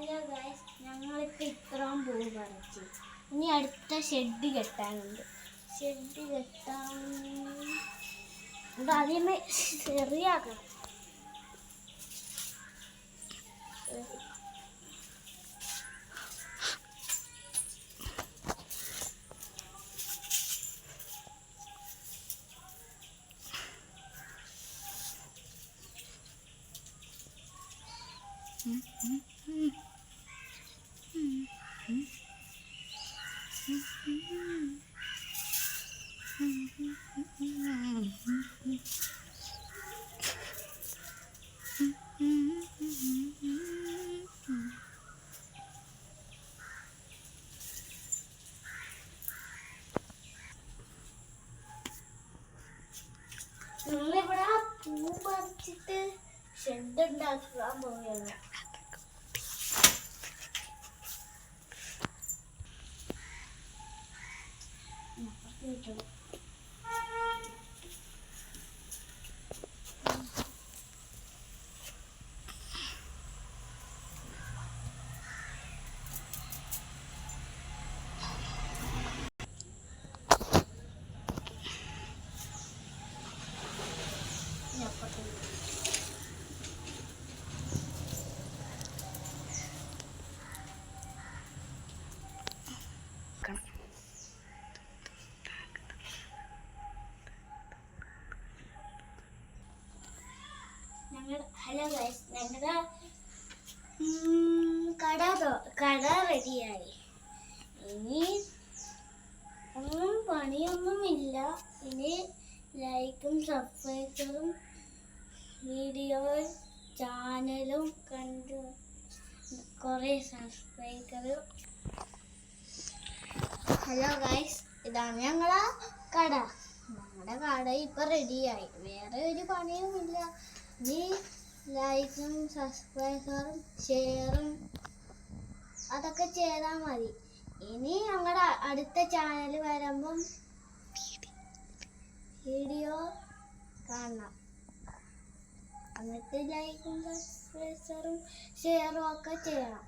Hello guys, ഞങ്ങളിപ്പോൾ ഇത്രയും പൂ പറിച്ചു. ഇനി അടുത്ത ഷെഡ് കെട്ടാനുണ്ട്. ഷെഡ് കെട്ടാൻ ആദ്യമേ ചെറിയാക്കണം. നമ്മളിവിടെ പൂ പറിച്ചിട്ട് ഷെഡ് ഉണ്ടാക്കാൻ പോവുകയാണ്. ഹലോ ഗൈസ്, ഞങ്ങളുടെ കട റെഡിയായി. ഇനി ഒന്നും പണിയൊന്നുമില്ല. ഇനി ലൈക്കും സബ്സ്ക്രൈബറും വീഡിയോ ചാനലും കണ്ട് കുറേ സബ്സ്ക്രൈബറും. ഹലോ ഗൈസ്, ഇതാണ് ഞങ്ങളുടെ കട. ഞങ്ങളുടെ കട ഇപ്പം റെഡിയായി. വേറെ ഒരു പണിയുമില്ല. ഇനി ലൈക്കും സബ്സ്ക്രൈബറും ഷെയറും അതൊക്കെ ചെയ്താൽ മതി. ഇനി ഞങ്ങളുടെ അടുത്ത ചാനൽ വരുമ്പം വീഡിയോ കാണണം. എന്നിട്ട് ലൈക്കും സബ്സ്ക്രൈബറും ഷെയറും ഒക്കെ ചെയ്യണം.